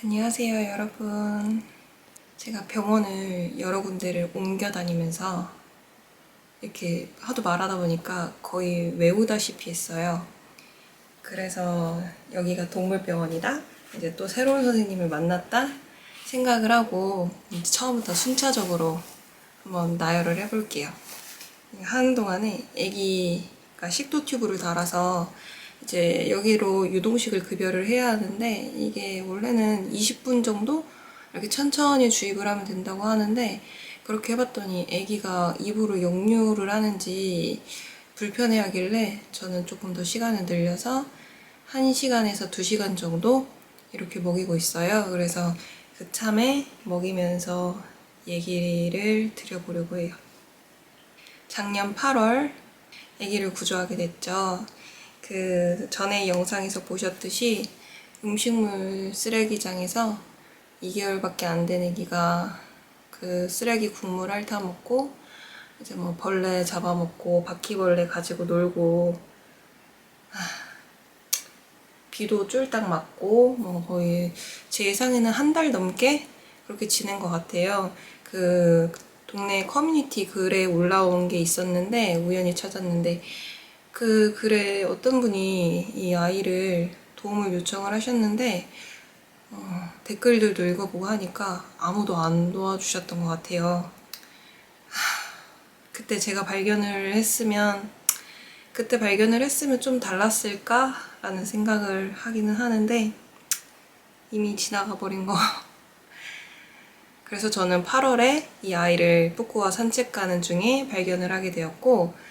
안녕하세요, 여러분. 제가 병원을 여러 군데를 옮겨 다니면서 이렇게 하도 말하다 보니까 거의 외우다시피 했어요. 그래서 여기가 동물병원이다? 이제 또 새로운 선생님을 만났다? 생각을 하고 이제 처음부터 순차적으로 한번 나열을 해볼게요. 하는 동안에 아기가 식도 튜브를 달아서 이제 여기로 유동식을 급여를 해야 하는데 이게 원래는 20분 정도 이렇게 천천히 주입을 하면 된다고 하는데 그렇게 해봤더니 아기가 입으로 역류를 하는지 불편해하길래 저는 조금 더 시간을 늘려서 1시간에서 2시간 정도 이렇게 먹이고 있어요. 그래서 그 참에 먹이면서 얘기를 드려보려고 해요. 작년 8월 아기를 구조하게 됐죠. 그 전에 영상에서 보셨듯이 음식물 쓰레기장에서 2개월밖에 안 된 아기가 그 쓰레기 국물 핥아먹고 이제 뭐 벌레 잡아먹고 바퀴벌레 가지고 놀고 비도 쫄딱 맞고 뭐 거의 제 예상에는 한 달 넘게 그렇게 지낸 것 같아요. 그 동네 커뮤니티 글에 올라온 게 있었는데 우연히 찾았는데 그 글에 어떤 분이 이 아이를 도움을 요청을 하셨는데 댓글들도 읽어보고 하니까 아무도 안 도와주셨던 것 같아요. 그때 제가 그때 발견을 했으면 좀 달랐을까라는 생각을 하기는 하는데 이미 지나가 버린 거. 그래서 저는 8월에 이 아이를 뿌꾸와 산책 가는 중에 발견을 하게 되었고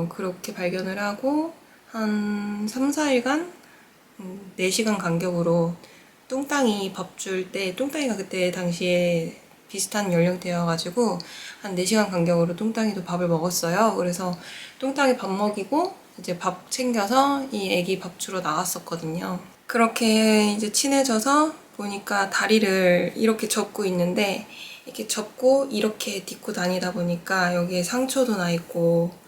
그렇게 발견을 하고 한 3, 4일간 4시간 간격으로 뚱땅이 밥 줄 때 뚱땅이가 그때 당시에 비슷한 연령대여가지고 한 4시간 간격으로 뚱땅이도 밥을 먹었어요. 그래서 뚱땅이 밥 먹이고 이제 밥 챙겨서 이 애기 밥 주러 나갔었거든요. 그렇게 이제 친해져서 보니까 다리를 이렇게 접고 있는데 이렇게 접고 이렇게 딛고 다니다 보니까 여기에 상처도 나 있고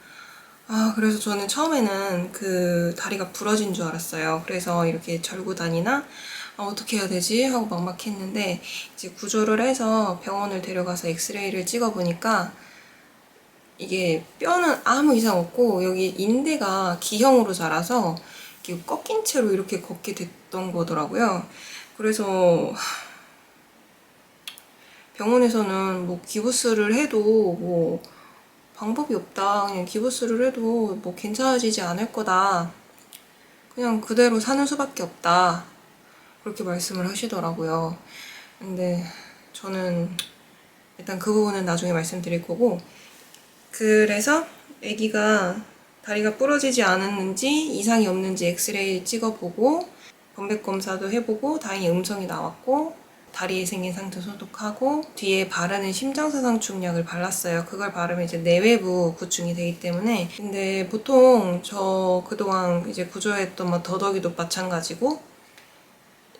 그래서 저는 처음에는 그 다리가 부러진 줄 알았어요. 그래서 이렇게 절고 다니나 어떻게 해야 되지? 하고 막막했는데 이제 구조를 해서 병원을 데려가서 엑스레이를 찍어보니까 이게 뼈는 아무 이상 없고 여기 인대가 기형으로 자라서 이렇게 꺾인 채로 이렇게 걷게 됐던 거더라고요. 그래서 병원에서는 뭐 기부스를 해도 뭐 방법이 없다. 그냥 기부스를 해도 뭐 괜찮아지지 않을 거다. 그냥 그대로 사는 수밖에 없다. 그렇게 말씀을 하시더라고요. 근데 저는 일단 그 부분은 나중에 말씀드릴 거고 그래서 아기가 다리가 부러지지 않았는지 이상이 없는지 엑스레이 찍어보고 범백 검사도 해보고 다행히 음성이 나왔고 다리에 생긴 상처 소독하고 뒤에 바르는 심장사상충약을 발랐어요. 그걸 바르면 이제 내외부 구충이 되기 때문에 근데 보통 저 그동안 이제 구조했던 뭐 더덕이도 마찬가지고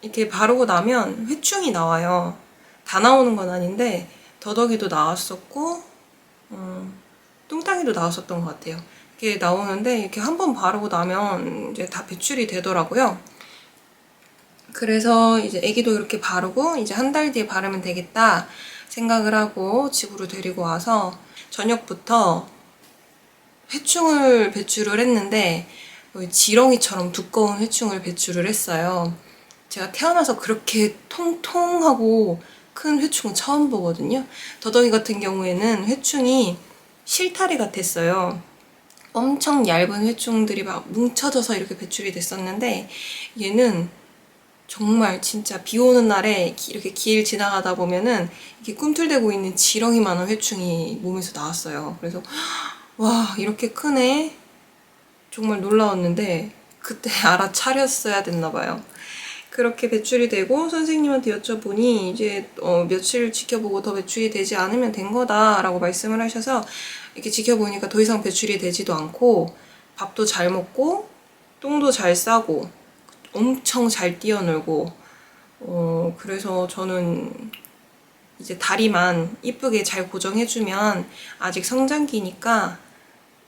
이렇게 바르고 나면 회충이 나와요. 다 나오는 건 아닌데 더덕이도 나왔었고 뚱땅이도 나왔었던 것 같아요. 이렇게 나오는데 이렇게 한 번 바르고 나면 이제 다 배출이 되더라고요. 그래서 이제 애기도 이렇게 바르고 이제 한 달 뒤에 바르면 되겠다 생각을 하고 집으로 데리고 와서 저녁부터 회충을 배출을 했는데 지렁이처럼 두꺼운 회충을 배출을 했어요. 제가 태어나서 그렇게 통통하고 큰 회충은 처음 보거든요. 더덕이 같은 경우에는 회충이 실타래 같았어요. 엄청 얇은 회충들이 막 뭉쳐져서 이렇게 배출이 됐었는데 얘는 정말 진짜 비 오는 날에 이렇게 길 지나가다 보면은 이렇게 꿈틀대고 있는 지렁이만한 회충이 몸에서 나왔어요. 그래서 와 이렇게 크네 정말 놀라웠는데 그때 알아차렸어야 됐나 봐요. 그렇게 배출이 되고 선생님한테 여쭤보니 이제 며칠 지켜보고 더 배출이 되지 않으면 된 거다라고 말씀을 하셔서 이렇게 지켜보니까 더 이상 배출이 되지도 않고 밥도 잘 먹고 똥도 잘 싸고 엄청 잘 뛰어놀고 그래서 저는 이제 다리만 이쁘게 잘 고정해주면 아직 성장기니까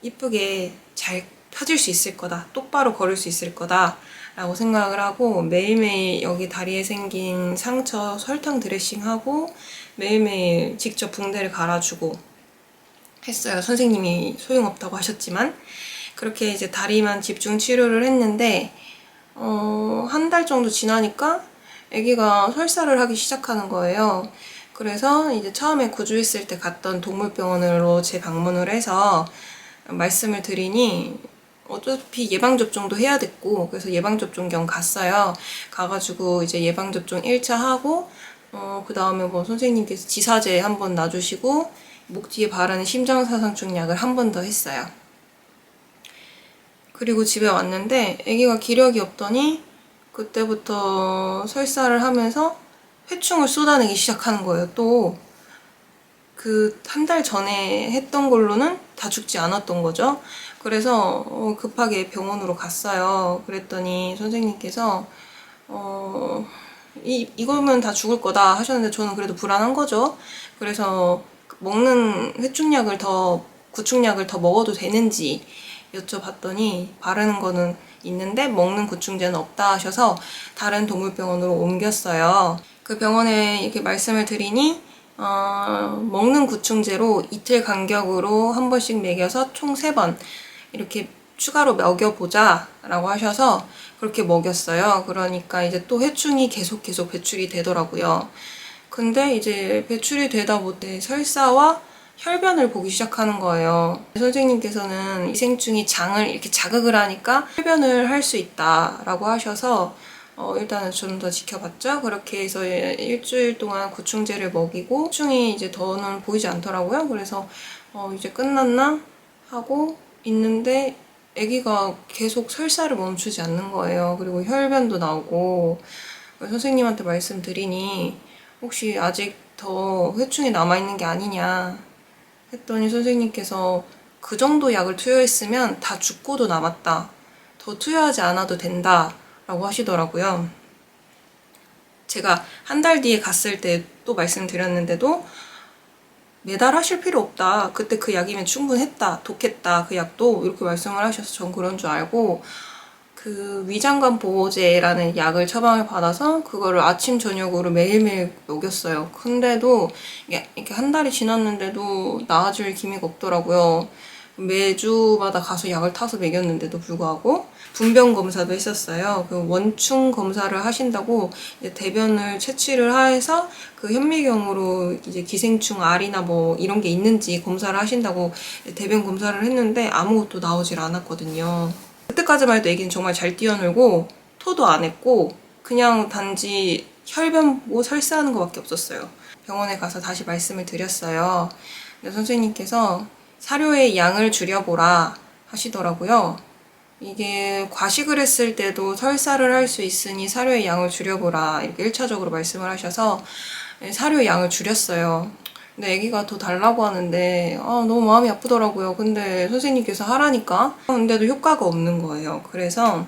이쁘게 잘 펴질 수 있을 거다. 똑바로 걸을 수 있을 거다. 라고 생각을 하고 매일매일 여기 다리에 생긴 상처 설탕 드레싱하고 매일매일 직접 붕대를 갈아주고 했어요. 선생님이 소용없다고 하셨지만 그렇게 이제 다리만 집중 치료를 했는데 한 달 정도 지나니까 아기가 설사를 하기 시작하는 거예요. 그래서 이제 처음에 구주했을 때 갔던 동물병원으로 재방문을 해서 말씀을 드리니 어차피 예방접종도 해야 됐고 그래서 예방접종경 갔어요. 가가지고 이제 예방접종 1차 하고 그 다음에 뭐 선생님께서 지사제 한 번 놔주시고 목 뒤에 바르는 심장사상충 약을 한 번 더 했어요. 그리고 집에 왔는데 아기가 기력이 없더니 그때부터 설사를 하면서 회충을 쏟아내기 시작하는 거예요. 또 그 한 달 전에 했던 걸로는 다 죽지 않았던 거죠. 그래서 급하게 병원으로 갔어요. 그랬더니 선생님께서 이거면 다 죽을 거다 하셨는데 저는 그래도 불안한 거죠. 그래서 먹는 회충약을 구충약을 더 먹어도 되는지 여쭤봤더니 바르는 거는 있는데 먹는 구충제는 없다 하셔서 다른 동물병원으로 옮겼어요. 그 병원에 이렇게 말씀을 드리니 먹는 구충제로 이틀 간격으로 한 번씩 먹여서 총 3번 이렇게 추가로 먹여보자 라고 하셔서 그렇게 먹였어요. 그러니까 이제 또 회충이 계속 배출이 되더라고요. 근데 이제 배출이 되다 못해 설사와 혈변을 보기 시작하는 거예요. 선생님께서는 위생충이 장을 이렇게 자극을 하니까 혈변을 할 수 있다라고 하셔서 일단은 좀 더 지켜봤죠. 그렇게 해서 일주일 동안 구충제를 먹이고 해충이 이제 더는 보이지 않더라고요. 그래서 이제 끝났나 하고 있는데 아기가 계속 설사를 멈추지 않는 거예요. 그리고 혈변도 나오고 선생님한테 말씀드리니 혹시 아직 더 회충이 남아있는 게 아니냐 했더니 선생님께서 그 정도 약을 투여했으면 다 죽고도 남았다. 더 투여하지 않아도 된다. 라고 하시더라고요. 제가 한 달 뒤에 갔을 때 또 말씀드렸는데도 매달 하실 필요 없다. 그때 그 약이면 충분했다. 독했다. 그 약도 이렇게 말씀을 하셔서 전 그런 줄 알고 그 위장관 보호제라는 약을 처방을 받아서 그거를 아침 저녁으로 매일매일 먹였어요. 근데도 이렇게 한 달이 지났는데도 나아질 기미가 없더라고요. 매주마다 가서 약을 타서 먹였는데도 불구하고 분변 검사도 했었어요. 그 원충 검사를 하신다고 이제 대변을 채취를 해서 그 현미경으로 이제 기생충 알이나 뭐 이런 게 있는지 검사를 하신다고 대변 검사를 했는데 아무것도 나오질 않았거든요. 그때까지만 해도 애기는 정말 잘 뛰어놀고 토도 안 했고 그냥 단지 혈변 보고 설사하는 것밖에 없었어요. 병원에 가서 다시 말씀을 드렸어요. 근데 선생님께서 사료의 양을 줄여보라 하시더라고요. 이게 과식을 했을 때도 설사를 할 수 있으니 사료의 양을 줄여보라 이렇게 1차적으로 말씀을 하셔서 사료의 양을 줄였어요. 근데 아기가 더 달라고 하는데 너무 마음이 아프더라고요. 근데 선생님께서 하라니까 근데도 효과가 없는 거예요. 그래서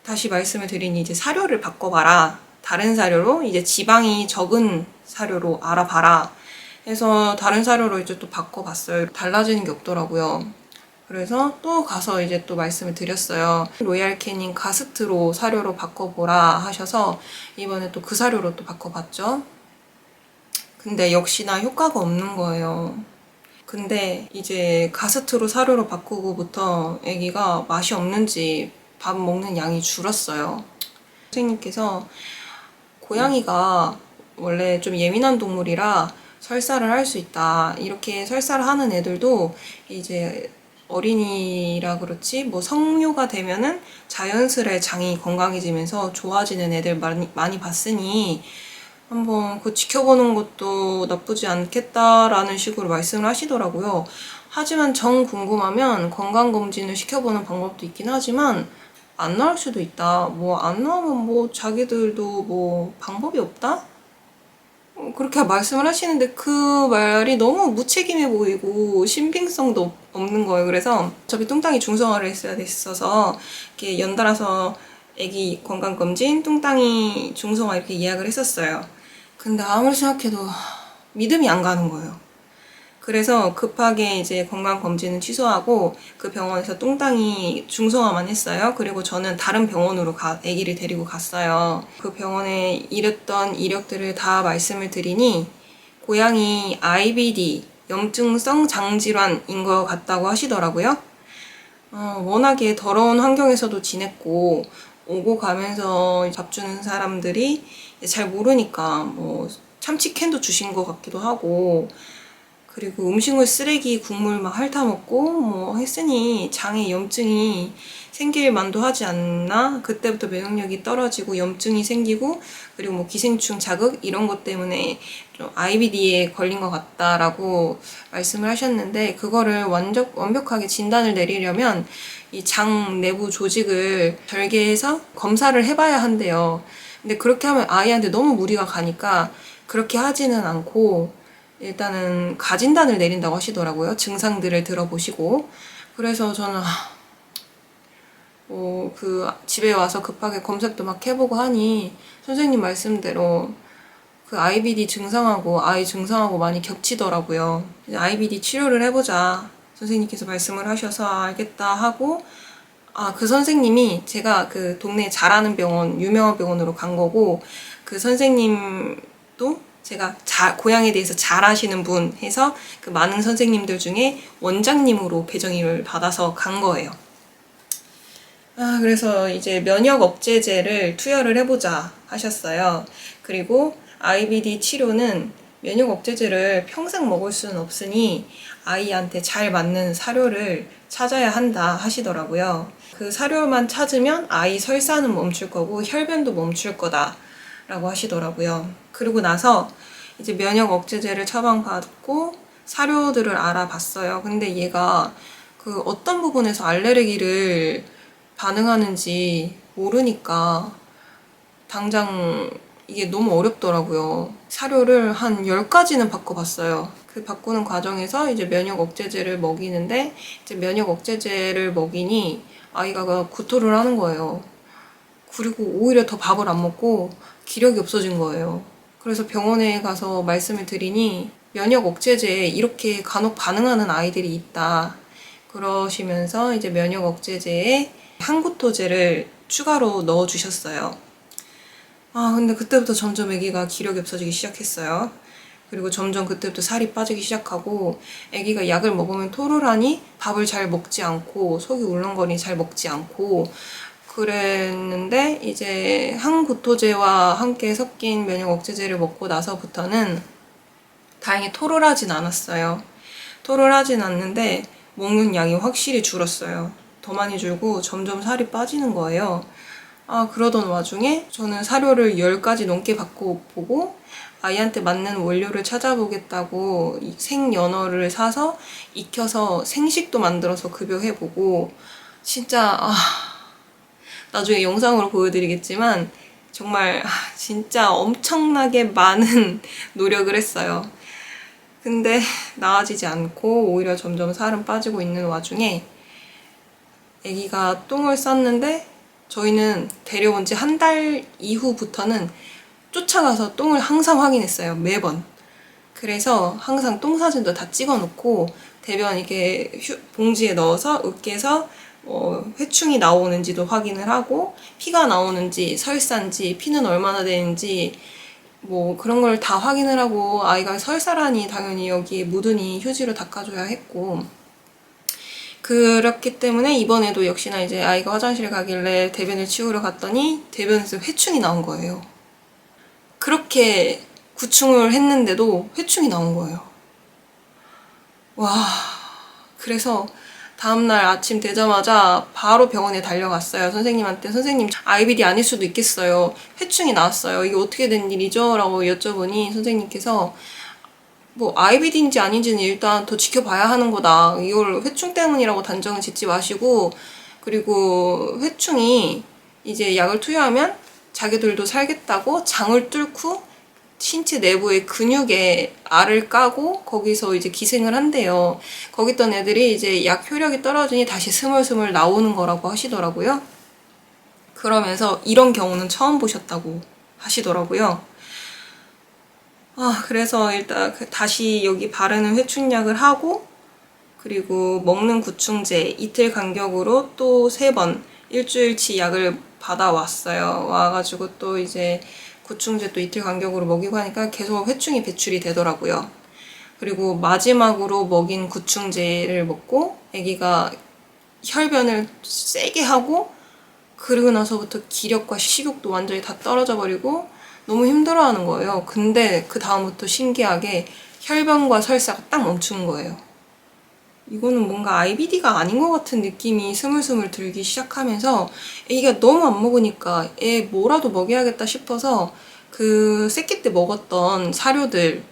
다시 말씀을 드리니 이제 사료를 바꿔봐라. 다른 사료로 이제 지방이 적은 사료로 알아봐라. 해서 다른 사료로 이제 또 바꿔봤어요. 달라지는 게 없더라고요. 그래서 또 가서 이제 또 말씀을 드렸어요. 로얄 캐닌 가스트로 사료로 바꿔보라 하셔서 이번에 또 그 사료로 또 바꿔봤죠. 근데 역시나 효과가 없는 거예요. 근데 이제 가스트로 사료로 바꾸고부터 아기가 맛이 없는지 밥 먹는 양이 줄었어요. 선생님께서 고양이가 원래 좀 예민한 동물이라 설사를 할 수 있다. 이렇게 설사를 하는 애들도 이제 어린이라 그렇지 뭐 성묘가 되면은 자연스레 장이 건강해지면서 좋아지는 애들 많이 봤으니 한번 그거 지켜보는 것도 나쁘지 않겠다라는 식으로 말씀을 하시더라고요. 하지만 정 궁금하면 건강검진을 시켜보는 방법도 있긴 하지만 안 나올 수도 있다. 뭐 안 나오면 뭐 자기들도 뭐 방법이 없다? 그렇게 말씀을 하시는데 그 말이 너무 무책임해 보이고 신빙성도 없는 거예요. 그래서 어차피 뚱땅이 중성화를 했어야 됐어서 이렇게 연달아서 아기 건강검진, 뚱땅이 중성화 이렇게 예약을 했었어요. 근데 아무리 생각해도 믿음이 안 가는 거예요. 그래서 급하게 이제 건강검진은 취소하고 그 병원에서 뚱땅이 중성화만 했어요. 그리고 저는 다른 병원으로 아기를 데리고 갔어요. 그 병원에 이랬던 이력들을 다 말씀을 드리니 고양이 IBD, 염증성 장질환인 것 같다고 하시더라고요. 워낙에 더러운 환경에서도 지냈고 오고 가면서 밥 주는 사람들이 잘 모르니까 뭐 참치캔도 주신 것 같기도 하고 그리고 음식물 쓰레기 국물 막 핥아먹고 뭐 했으니 장에 염증이 생길 만도 하지 않나? 그때부터 면역력이 떨어지고 염증이 생기고 그리고 뭐 기생충 자극 이런 것 때문에 좀 IBD에 걸린 것 같다라고 말씀을 하셨는데 그거를 완벽하게 진단을 내리려면 이 장 내부 조직을 절개해서 검사를 해봐야 한대요. 근데 그렇게 하면 아이한테 너무 무리가 가니까 그렇게 하지는 않고 일단은 가진단을 내린다고 하시더라고요. 증상들을 들어보시고. 그래서 저는 그 집에 와서 급하게 검색도 막 해보고 하니 선생님 말씀대로 그 IBD 증상하고 아이 증상하고 많이 겹치더라고요. IBD 치료를 해보자 선생님께서 말씀을 하셔서 알겠다 하고 그 선생님이 제가 그 동네에 잘하는 병원, 유명한 병원으로 간 거고 그 선생님도 제가 고양이에 대해서 잘 아시는 분 해서 그 많은 선생님들 중에 원장님으로 배정을 받아서 간 거예요. 그래서 이제 면역 억제제를 투여를 해보자 하셨어요. 그리고 IBD 치료는 면역 억제제를 평생 먹을 수는 없으니 아이한테 잘 맞는 사료를 찾아야 한다 하시더라고요. 그 사료만 찾으면 아이 설사는 멈출 거고 혈변도 멈출 거다 라고 하시더라고요. 그리고 나서 이제 면역 억제제를 처방받고 사료들을 알아봤어요. 근데 얘가 그 어떤 부분에서 알레르기를 반응하는지 모르니까 당장 이게 너무 어렵더라고요. 사료를 한 10가지는 바꿔봤어요. 그 바꾸는 과정에서 이제 면역 억제제를 먹이는데 이제 면역 억제제를 먹이니 아이가 구토를 하는 거예요. 그리고 오히려 더 밥을 안 먹고 기력이 없어진 거예요. 그래서 병원에 가서 말씀을 드리니 면역 억제제에 이렇게 간혹 반응하는 아이들이 있다. 그러시면서 이제 면역 억제제에 항구토제를 추가로 넣어주셨어요. 근데 그때부터 점점 아기가 기력이 없어지기 시작했어요. 그리고 점점 그때부터 살이 빠지기 시작하고 아기가 약을 먹으면 토를 하니 밥을 잘 먹지 않고 속이 울렁거리니 잘 먹지 않고 그랬는데 이제 항구토제와 함께 섞인 면역 억제제를 먹고 나서부터는 다행히 토를 하진 않았어요. 토를 하진 않는데 먹는 양이 확실히 줄었어요. 더 많이 줄고 점점 살이 빠지는 거예요. 그러던 와중에 저는 사료를 10가지 넘게 보고 아이한테 맞는 원료를 찾아보겠다고 생연어를 사서 익혀서 생식도 만들어서 급여해보고 진짜 나중에 영상으로 보여드리겠지만 정말 진짜 엄청나게 많은 노력을 했어요. 근데 나아지지 않고 오히려 점점 살은 빠지고 있는 와중에 아기가 똥을 쌌는데 저희는 데려온 지 한 달 이후부터는 쫓아가서 똥을 항상 확인했어요. 매번. 그래서 항상 똥 사진도 다 찍어놓고 대변 이렇게 봉지에 넣어서 으깨서 회충이 나오는지도 확인을 하고 피가 나오는지 설사인지 피는 얼마나 되는지 뭐 그런 걸 다 확인을 하고 아이가 설사라니 당연히 여기에 묻으니 휴지로 닦아줘야 했고 그렇기 때문에 이번에도 역시나 이제 아이가 화장실 가길래 대변을 치우러 갔더니 대변에서 회충이 나온 거예요. 그렇게 구충을 했는데도 회충이 나온 거예요. 와, 그래서 다음날 아침 되자마자 바로 병원에 달려갔어요. 선생님한테 선생님 IBD 아닐 수도 있겠어요. 회충이 나왔어요. 이게 어떻게 된 일이죠? 라고 여쭤보니 선생님께서 뭐 IBD인지 아닌지는 일단 더 지켜봐야 하는 거다. 이걸 회충 때문이라고 단정을 짓지 마시고 그리고 회충이 이제 약을 투여하면 자기들도 살겠다고 장을 뚫고 신체 내부의 근육에 알을 까고 거기서 이제 기생을 한대요. 거기 있던 애들이 이제 약 효력이 떨어지니 다시 스물스물 나오는 거라고 하시더라고요. 그러면서 이런 경우는 처음 보셨다고 하시더라고요. 그래서 일단 다시 여기 바르는 회충약을 하고, 그리고 먹는 구충제 이틀 간격으로 또 3번 일주일치 약을 받아왔어요. 와가지고 또 이제 구충제 또 이틀 간격으로 먹이고 하니까 계속 회충이 배출이 되더라고요. 그리고 마지막으로 먹인 구충제를 먹고 아기가 혈변을 세게 하고, 그러고 나서부터 기력과 식욕도 완전히 다 떨어져 버리고 너무 힘들어하는 거예요. 근데 그 다음부터 신기하게 혈변과 설사가 딱 멈춘 거예요. 이거는 뭔가 IBD가 아닌 것 같은 느낌이 스물스물 들기 시작하면서 애기가 너무 안 먹으니까 애 뭐라도 먹여야겠다 싶어서 그 새끼 때 먹었던 사료들,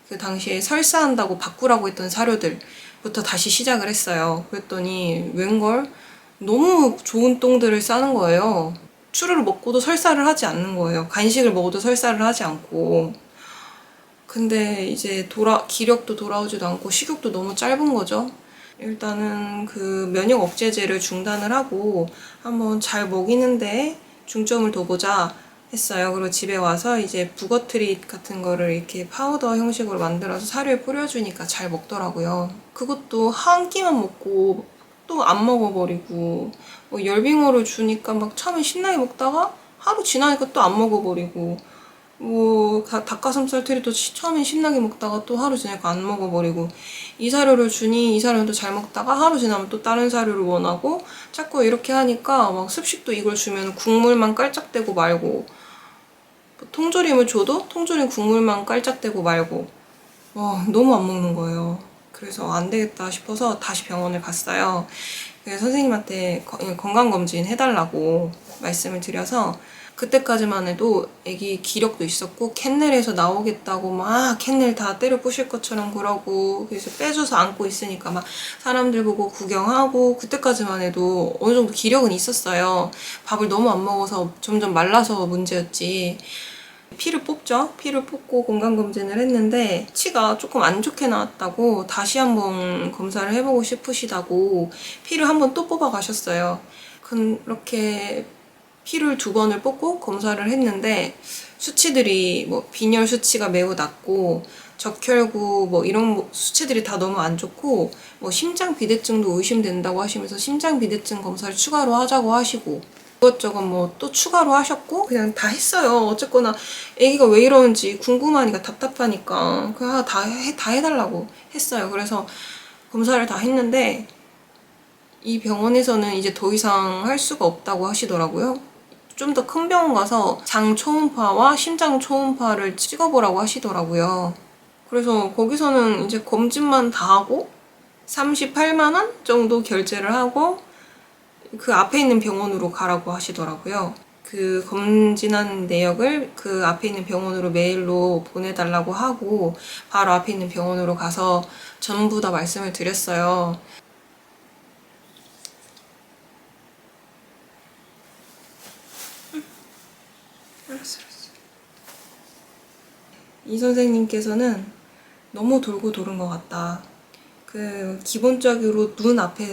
그 당시에 설사한다고 바꾸라고 했던 사료들부터 다시 시작을 했어요. 그랬더니 웬걸 너무 좋은 똥들을 싸는 거예요. 추루를 먹고도 설사를 하지 않는 거예요. 간식을 먹어도 설사를 하지 않고. 근데 이제 기력도 돌아오지도 않고 식욕도 너무 짧은 거죠. 일단은 그 면역 억제제를 중단을 하고 한번 잘 먹이는데 중점을 둬보자 했어요. 그리고 집에 와서 이제 북어트릿 같은 거를 이렇게 파우더 형식으로 만들어서 사료에 뿌려주니까 잘 먹더라고요. 그것도 한 끼만 먹고 또 안 먹어버리고, 뭐 열빙어를 주니까 막 처음에 신나게 먹다가 하루 지나니까 또 안 먹어버리고, 뭐 닭가슴살 트리도 처음엔 신나게 먹다가 또 하루 지나니까 안 먹어버리고, 이 사료를 주니 이 사료도 잘 먹다가 하루 지나면 또 다른 사료를 원하고, 자꾸 이렇게 하니까 막 습식도 이걸 주면 국물만 깔짝대고 말고, 통조림을 줘도 통조림 국물만 깔짝대고 말고, 너무 안 먹는 거예요. 그래서 안 되겠다 싶어서 다시 병원을 갔어요. 그래서 선생님한테 건강검진 해달라고 말씀을 드려서, 그때까지만 해도 애기 기력도 있었고 캔넬에서 나오겠다고 막 캔넬 다 때려 부실 것처럼 그러고, 그래서 빼줘서 안고 있으니까 막 사람들 보고 구경하고, 그때까지만 해도 어느 정도 기력은 있었어요. 밥을 너무 안 먹어서 점점 말라서 문제였지. 피를 뽑죠. 피를 뽑고 건강검진을 했는데 치가 조금 안 좋게 나왔다고 다시 한번 검사를 해보고 싶으시다고 피를 한번 또 뽑아 가셨어요. 그렇게 피를 2번을 뽑고 검사를 했는데 수치들이 뭐 빈혈 수치가 매우 낮고 적혈구 뭐 이런 수치들이 다 너무 안 좋고, 뭐 심장 비대증도 의심된다고 하시면서 심장 비대증 검사를 추가로 하자고 하시고, 이것저것 뭐 또 추가로 하셨고, 그냥 다 했어요. 어쨌거나 애기가 왜 이러는지 궁금하니까, 답답하니까 그냥 다 해달라고 했어요. 그래서 검사를 다 했는데 이 병원에서는 이제 더 이상 할 수가 없다고 하시더라고요. 좀 더 큰 병원 가서 장 초음파와 심장 초음파를 찍어보라고 하시더라고요. 그래서 거기서는 이제 검진만 다 하고 38만 원 정도 결제를 하고 그 앞에 있는 병원으로 가라고 하시더라고요. 그 검진한 내역을 그 앞에 있는 병원으로 메일로 보내달라고 하고 바로 앞에 있는 병원으로 가서 전부 다 말씀을 드렸어요. 알았어. 이 선생님께서는 너무 돌고 도는 것 같다. 그 기본적으로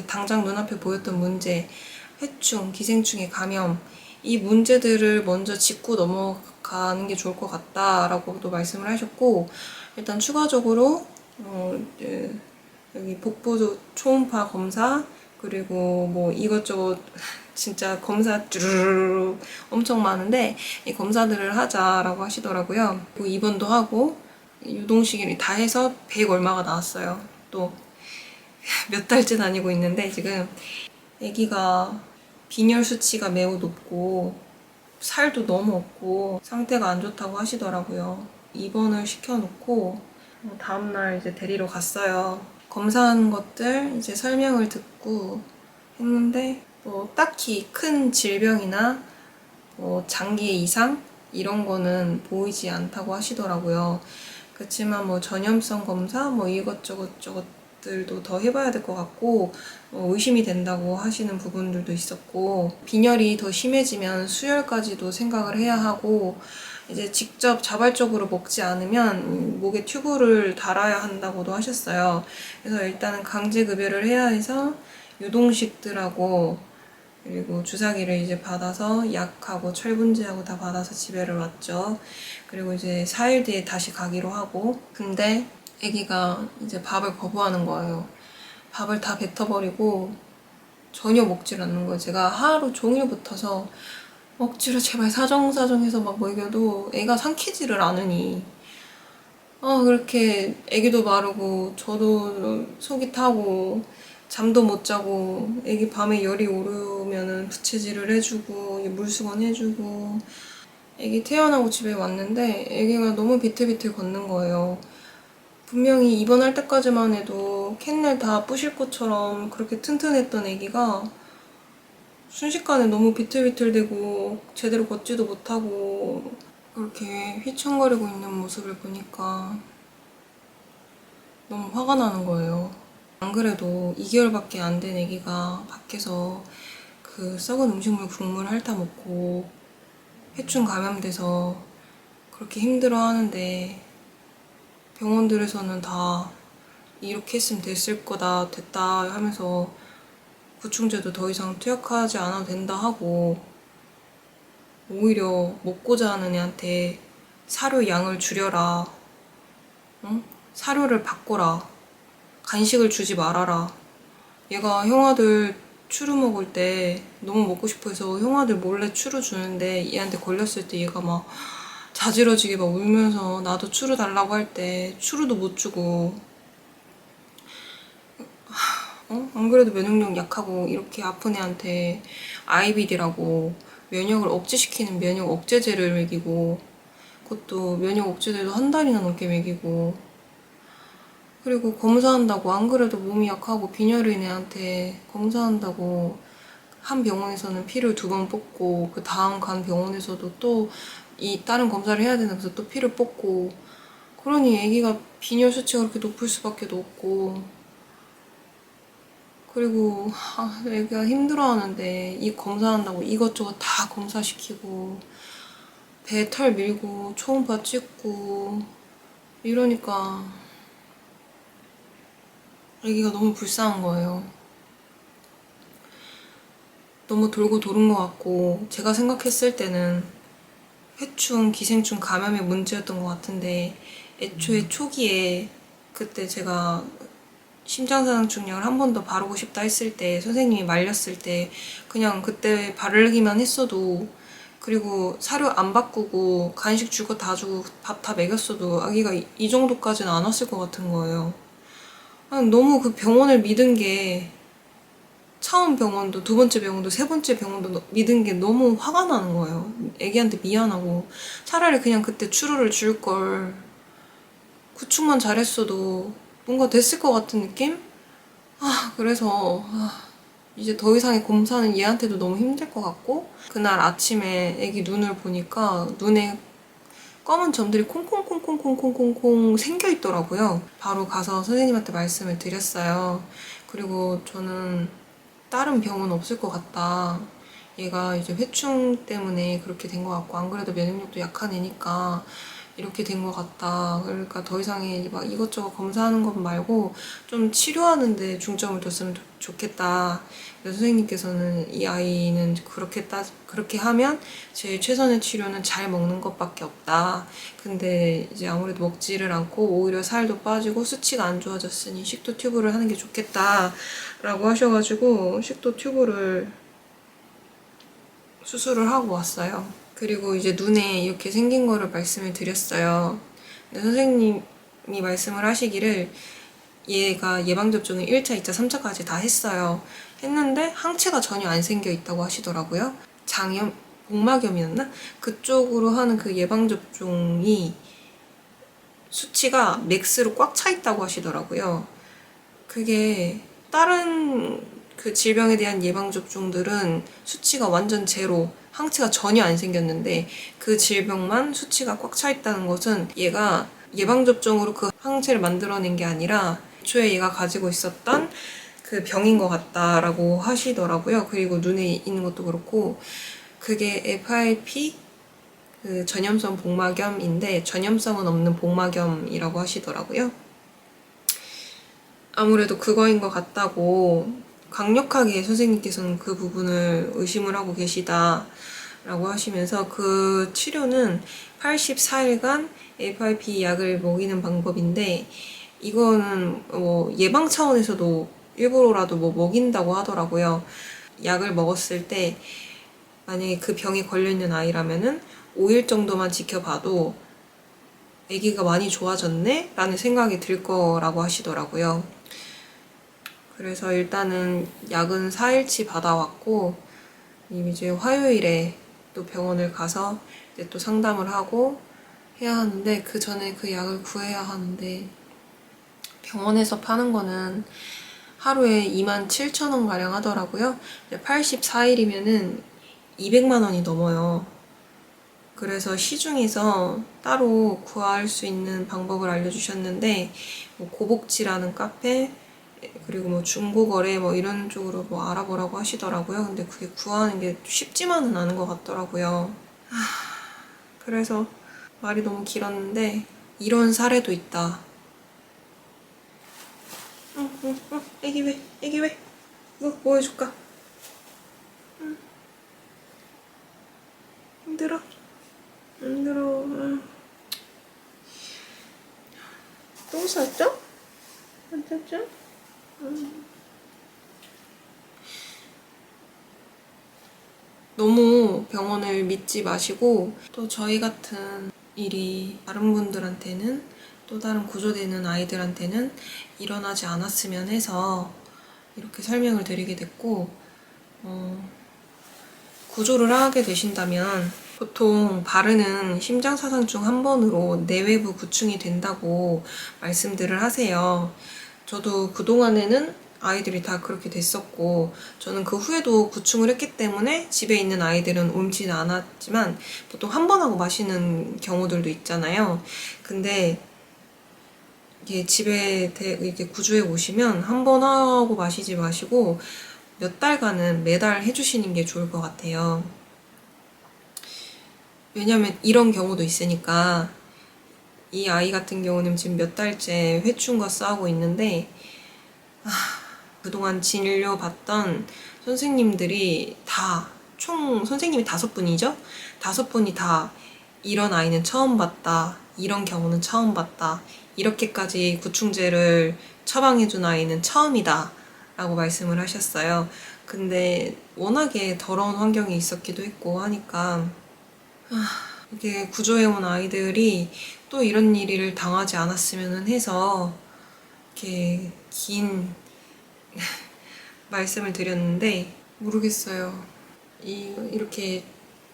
당장 눈앞에 보였던 문제, 회충, 기생충의 감염, 이 문제들을 먼저 짚고 넘어가는 게 좋을 것 같다라고도 말씀을 하셨고, 일단 추가적으로 여기 복부 초음파 검사, 그리고 뭐 이것저것 진짜 검사 쭈르르 엄청 많은데 이 검사들을 하자라고 하시더라고요. 그리고 입원도 하고 유동식이 다 해서 100 얼마가 나왔어요. 또 몇 달째 다니고 있는데 지금 아기가 빈혈 수치가 매우 높고 살도 너무 없고 상태가 안 좋다고 하시더라고요. 입원을 시켜놓고 다음날 이제 데리러 갔어요. 검사한 것들 이제 설명을 듣고 했는데 뭐 딱히 큰 질병이나 뭐 장기의 이상 이런 거는 보이지 않다고 하시더라고요. 그렇지만 뭐 전염성 검사 뭐 이것저것 것들도 더 해봐야 될 것 같고 의심이 된다고 하시는 부분들도 있었고 빈혈이 더 심해지면 수혈까지도 생각을 해야 하고 이제 직접 자발적으로 먹지 않으면 목에 튜브를 달아야 한다고도 하셨어요. 그래서 일단은 강제급여를 해야 해서 유동식들하고 그리고 주사기를 이제 받아서 약하고 철분제하고 다 받아서 집에를 왔죠. 그리고 이제 4일 뒤에 다시 가기로 하고 근데 아기가 이제 밥을 거부하는 거예요. 밥을 다 뱉어버리고 전혀 먹질 않는 거예요. 제가 하루 종일 붙어서 억지로 제발 사정사정해서 막 먹여도 애가 삼키지를 않으니 그렇게 애기도 마르고 저도 속이 타고 잠도 못 자고 애기 밤에 열이 오르면은 부채질을 해주고 물수건 해주고 애기 태어나고 집에 왔는데 애기가 너무 비틀비틀 걷는 거예요. 분명히 입원할 때까지만 해도 캔넬 다 부실 것처럼 그렇게 튼튼했던 애기가 순식간에 너무 비틀비틀대고 제대로 걷지도 못하고 그렇게 휘청거리고 있는 모습을 보니까 너무 화가 나는 거예요. 안 그래도 2개월밖에 안 된 애기가 밖에서 그 썩은 음식물 국물 핥아 먹고 해충 감염돼서 그렇게 힘들어 하는데 병원들에서는 다 이렇게 했으면 됐을 거다 됐다 하면서 구충제도 더 이상 투약하지 않아도 된다 하고 오히려 먹고자 하는 애한테 사료 양을 줄여라, 응? 사료를 바꿔라, 간식을 주지 말아라. 얘가 형아들 추루 먹을 때 너무 먹고 싶어 해서 형아들 몰래 추루 주는데 얘한테 걸렸을 때 얘가 막 자지러지게 막 울면서 나도 추루 달라고 할 때 추루도 못 주고 안 그래도 면역력 약하고 이렇게 아픈 애한테 IBD라고 면역을 억제시키는 면역 억제제를 먹이고 그것도 면역 억제제도 한 달이나 넘게 먹이고 그리고 검사한다고 안 그래도 몸이 약하고 빈혈인 애한테 검사한다고 한 병원에서는 피를 2번 뽑고 그 다음 간 병원에서도 또 이 다른 검사를 해야 된다면서 또 피를 뽑고 그러니 애기가 빈혈 수치가 그렇게 높을 수밖에 없고 그리고 애기가 힘들어하는데 이 검사한다고 이것저것 다 검사시키고 배 털 밀고 초음파 찍고 이러니까 애기가 너무 불쌍한 거예요. 너무 돌고 도는 것 같고 제가 생각했을 때는 회충, 기생충 감염의 문제였던 것 같은데 애초에 초기에 그때 제가 심장사상충약을 한 번 더 바르고 싶다 했을 때 선생님이 말렸을 때 그냥 그때 바르기만 했어도 그리고 사료 안 바꾸고 간식 주고 다 주고 밥 다 먹였어도 아기가 이 정도까지는 안 왔을 것 같은 거예요. 너무 그 병원을 믿은 게 처음 병원도 두 번째 병원도 세 번째 병원도 믿은 게 너무 화가 나는 거예요. 애기한테 미안하고 차라리 그냥 그때 추루를 줄 걸 구축만 잘했어도 뭔가 됐을 것 같은 느낌? 그래서 이제 더 이상의 검사는 얘한테도 너무 힘들 것 같고 그날 아침에 애기 눈을 보니까 눈에 검은 점들이 콩콩콩콩콩콩콩콩 생겨 있더라고요. 바로 가서 선생님한테 말씀을 드렸어요. 그리고 저는 다른 병원 없을 것 같다. 얘가 이제 회충 때문에 그렇게 된 것 같고 안 그래도 면역력도 약한 애니까 이렇게 된 것 같다. 그러니까 더 이상의 막 이것저것 검사하는 것 말고 좀 치료하는 데 중점을 뒀으면 좋겠다. 그래서 선생님께서는 이 아이는 그렇게 하면 제일 최선의 치료는 잘 먹는 것밖에 없다. 근데 이제 아무래도 먹지를 않고 오히려 살도 빠지고 수치가 안 좋아졌으니 식도 튜브를 하는 게 좋겠다. 라고 하셔가지고 식도 튜브를 수술을 하고 왔어요. 그리고 이제 눈에 이렇게 생긴 거를 말씀을 드렸어요. 근데 선생님이 말씀을 하시기를 얘가 예방접종을 1차, 2차, 3차까지 다 했어요. 했는데 항체가 전혀 안 생겨 있다고 하시더라고요. 장염, 복막염이었나? 그쪽으로 하는 그 예방접종이 수치가 맥스로 꽉 차 있다고 하시더라고요. 그게 다른 그 질병에 대한 예방접종들은 수치가 완전 제로, 항체가 전혀 안 생겼는데 그 질병만 수치가 꽉 차 있다는 것은 얘가 예방접종으로 그 항체를 만들어낸 게 아니라 애초에 얘가 가지고 있었던 그 병인 것 같다라고 하시더라고요. 그리고 눈에 있는 것도 그렇고 그게 FIP 그 전염성 복막염인데 전염성은 없는 복막염이라고 하시더라고요. 아무래도 그거인 것 같다고 강력하게 선생님께서는 그 부분을 의심을 하고 계시다라고 하시면서 그 치료는 84일간 FIP 약을 먹이는 방법인데 이거는 예방 차원에서도 일부러라도 먹인다고 하더라고요. 약을 먹었을 때 만약에 그 병에 걸려있는 아이라면은 5일 정도만 지켜봐도 아기가 많이 좋아졌네? 라는 생각이 들 거라고 하시더라고요. 그래서 일단은 약은 4일치 받아왔고 이제 화요일에 또 병원을 가서 이제 또 상담을 하고 해야 하는데 그 전에 그 약을 구해야 하는데 병원에서 파는 거는 하루에 27,000원 가량 하더라고요. 84일이면은 200만 원이 넘어요. 그래서 시중에서 따로 구할 수 있는 방법을 알려주셨는데 뭐 고복지라는 카페 그리고 뭐 중고거래 뭐 이런 쪽으로 뭐 알아보라고 하시더라고요. 근데 그게 구하는 게 쉽지만은 않은 것 같더라고요. 그래서 말이 너무 길었는데 이런 사례도 있다. 애기 왜? 애기 왜? 뭐 해줄까? 힘들어? 힘들어. 똥 쌌죠? 안 쌌죠? 너무 병원을 믿지 마시고 또 저희 같은 일이 다른 분들한테는 또 다른 구조되는 아이들한테는 일어나지 않았으면 해서 이렇게 설명을 드리게 됐고 구조를 하게 되신다면 보통 바르는 심장사상 중 한 번으로 내외부 구충이 된다고 말씀들을 하세요. 저도 그동안에는 아이들이 다 그렇게 됐었고 저는 그 후에도 구충을 했기 때문에 집에 있는 아이들은 옮지는 않았지만 보통 한 번 하고 마시는 경우들도 있잖아요. 근데 이게 집에 이렇게 구조해 오시면 한 번 하고 마시지 마시고 몇 달간은 매달 해주시는 게 좋을 것 같아요. 왜냐면 이런 경우도 있으니까 이 아이 같은 경우는 지금 몇 달째 회충과 싸우고 있는데 그동안 진료받던 선생님들이 다 총 선생님이 5분이죠? 5분이 다 이런 아이는 처음 봤다. 이런 경우는 처음 봤다. 이렇게까지 구충제를 처방해준 아이는 처음이다. 라고 말씀을 하셨어요. 근데 워낙에 더러운 환경에 있었기도 했고 하니까 이게 구조해온 아이들이 또 이런 일을 당하지 않았으면 해서 이렇게 긴 말씀을 드렸는데 모르겠어요. 이렇게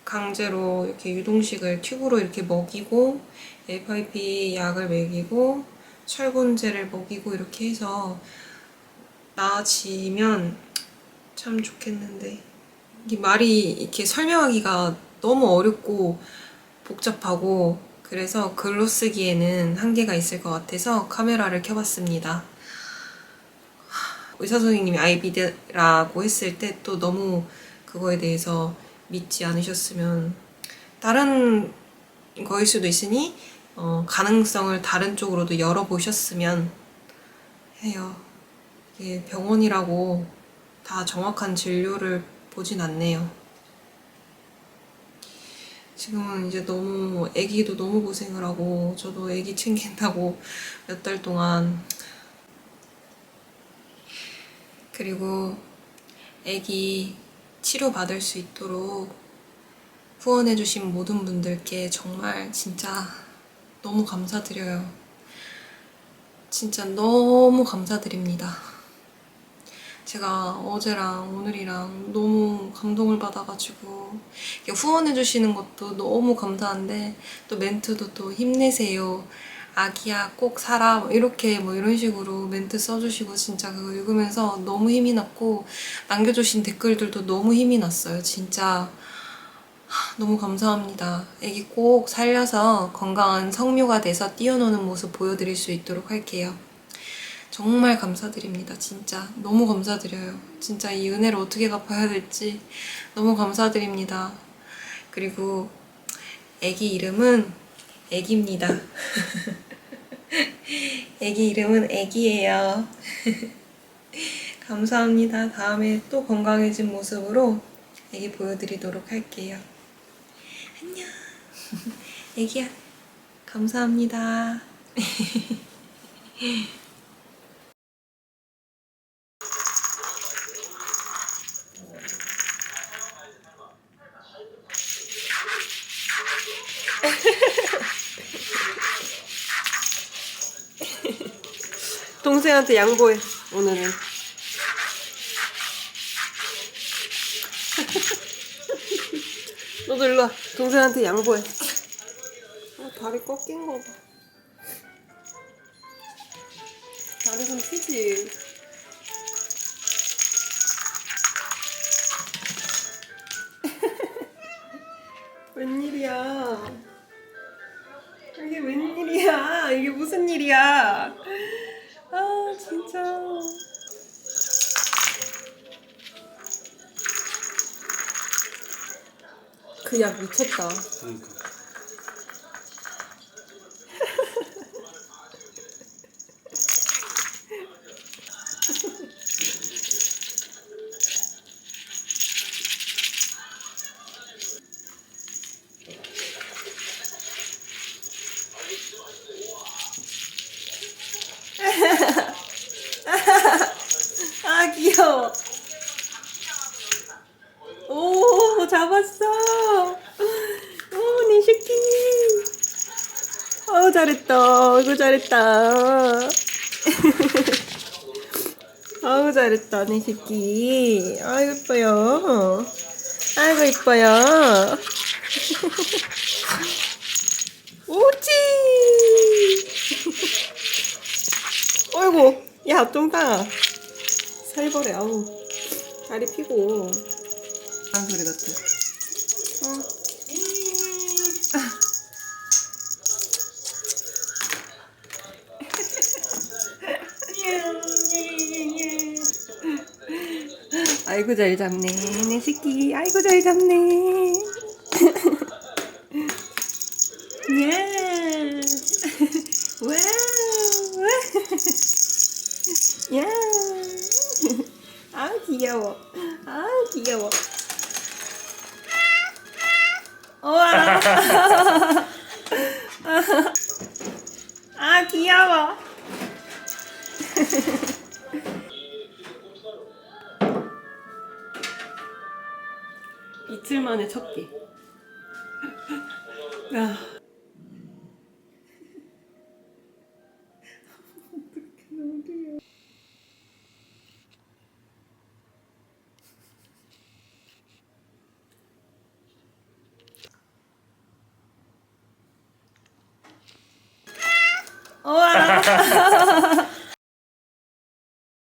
강제로 이렇게 유동식을 튜브로 이렇게 먹이고 FIP 약을 먹이고 철분제를 먹이고 이렇게 해서 나아지면 참 좋겠는데 이 말이 이렇게 설명하기가 너무 어렵고 복잡하고 그래서 글로 쓰기에는 한계가 있을 것 같아서 카메라를 켜봤습니다. 의사 선생님이 아이비드라고 했을 때 또 너무 그거에 대해서 믿지 않으셨으면 다른 거일 수도 있으니 가능성을 다른 쪽으로도 열어보셨으면 해요. 이게 병원이라고 다 정확한 진료를 보진 않네요. 지금은 이제 너무 아기도 너무 고생을 하고 저도 아기 챙긴다고 몇 달 동안 그리고 아기 치료받을 수 있도록 후원해주신 모든 분들께 정말 진짜 너무 감사드려요. 진짜 너무 감사드립니다. 제가 어제랑 오늘이랑 너무 감동을 받아가지고 후원해주시는 것도 너무 감사한데 또 멘트도 또 힘내세요. 아기야 꼭 살아 이렇게 뭐 이런 식으로 멘트 써주시고 진짜 그거 읽으면서 너무 힘이 났고 남겨주신 댓글들도 너무 힘이 났어요. 진짜 너무 감사합니다. 아기 꼭 살려서 건강한 성묘가 돼서 뛰어노는 모습 보여드릴 수 있도록 할게요. 정말 감사드립니다. 진짜 너무 감사드려요. 진짜 이 은혜를 어떻게 갚아야 될지 너무 감사드립니다. 그리고 애기 이름은 애기입니다. 애기 이름은 애기예요. 감사합니다. 다음에 또 건강해진 모습으로 애기 보여드리도록 할게요. 안녕. 애기야, 감사합니다. 동생한테 양보해, 오늘은. 너도 일로 와. 동생한테 양보해. 다리 꺾인 거 봐. 다리 좀 피지. 웬일이야. 이게 웬일이야. 이게 무슨 일이야. 아, 진짜. 그 약 미쳤다. 그러니까. 아, 귀여워. 오, 잡았어. 오, 네 새끼. 아우, 잘했다. 아이고, 잘했다. 아우, 잘했다, 네 새끼. 아이고, 이뻐요. 아이고, 이뻐요. 오지. 어이구, 야, 똥땅아. 살벌해, 아우. 다리 피고. 한 소리 같아. 응. 아이고, 잘 잡네, 내 새끼. 아이고, 잘 잡네. 예. 와우. 야. 아, 귀여워. 아, 귀여워. 우와. 아, 귀여워. 이틀 만에 첫 끼. 아. 우와.